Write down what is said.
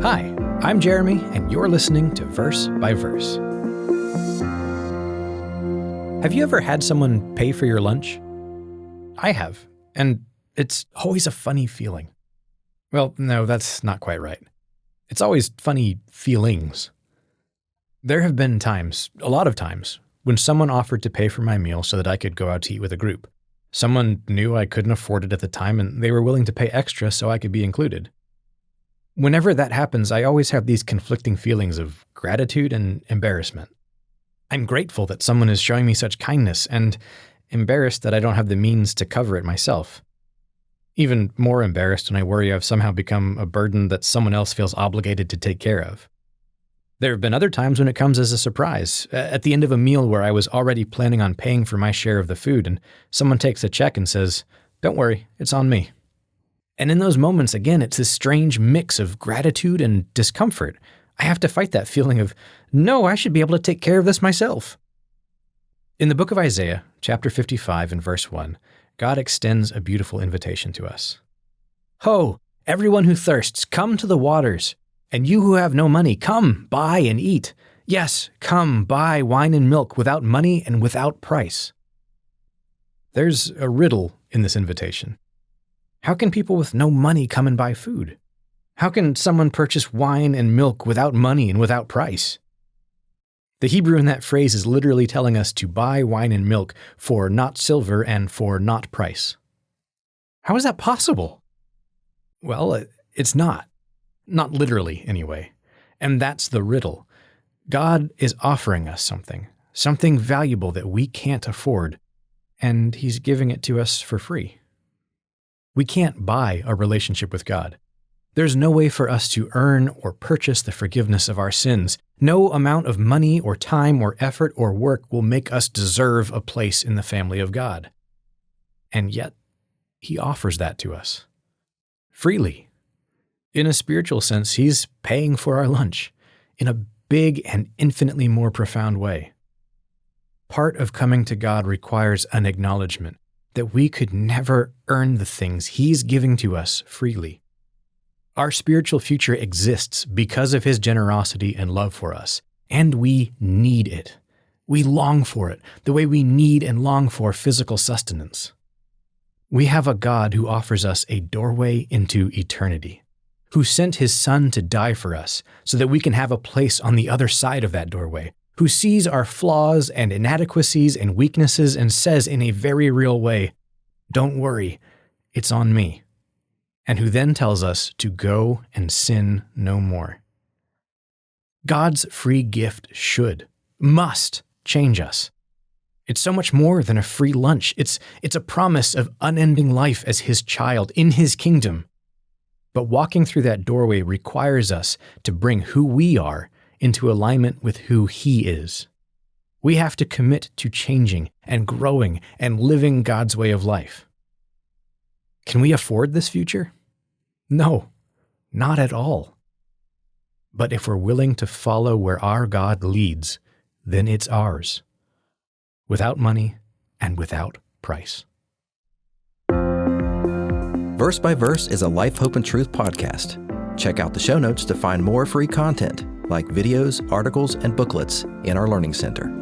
Hi, I'm Jeremy, and you're listening to Verse by Verse. Have you ever had someone pay for your lunch? I have, and it's always a funny feeling. Well, no, that's not quite right. It's always funny feelings. There have been times, a lot of times, when someone offered to pay for my meal so that I could go out to eat with a group. Someone knew I couldn't afford it at the time, and they were willing to pay extra so I could be included. Whenever that happens, I always have these conflicting feelings of gratitude and embarrassment. I'm grateful that someone is showing me such kindness, and embarrassed that I don't have the means to cover it myself. Even more embarrassed when I worry I've somehow become a burden that someone else feels obligated to take care of. There have been other times when it comes as a surprise, at the end of a meal where I was already planning on paying for my share of the food, and someone takes a check and says, "Don't worry, it's on me." And in those moments, again, it's this strange mix of gratitude and discomfort. I have to fight that feeling of, no, I should be able to take care of this myself. In the book of Isaiah, chapter 55 and verse 1, God extends a beautiful invitation to us. "Ho, everyone who thirsts, come to the waters. And you who have no money, come, buy and eat. Yes, come, buy wine and milk without money and without price." There's a riddle in this invitation. How can people with no money come and buy food? How can someone purchase wine and milk without money and without price? The Hebrew in that phrase is literally telling us to buy wine and milk for not silver and for not price. How is that possible? Well, it's not. Not literally, anyway. And that's the riddle. God is offering us something valuable that we can't afford, and He's giving it to us for free. We can't buy a relationship with God. There's no way for us to earn or purchase the forgiveness of our sins. No amount of money or time or effort or work will make us deserve a place in the family of God. And yet, He offers that to us. Freely. In a spiritual sense, He's paying for our lunch in a big and infinitely more profound way. Part of coming to God requires an acknowledgement that we could never earn the things He's giving to us freely. Our spiritual future exists because of His generosity and love for us, and we need it. We long for it, the way we need and long for physical sustenance. We have a God who offers us a doorway into eternity, who sent His Son to die for us so that we can have a place on the other side of that doorway, who sees our flaws and inadequacies and weaknesses and says in a very real way, "Don't worry, it's on me," and who then tells us to go and sin no more. God's free gift must change us. It's so much more than a free lunch. It's a promise of unending life as His child in His kingdom. But walking through that doorway requires us to bring who we are into alignment with who He is. We have to commit to changing and growing and living God's way of life. Can we afford this future? No, not at all. But if we're willing to follow where our God leads, then it's ours, without money and without price. Verse by Verse is a Life, Hope, and Truth podcast. Check out the show notes to find more free content, like videos, articles, and booklets in our Learning Center.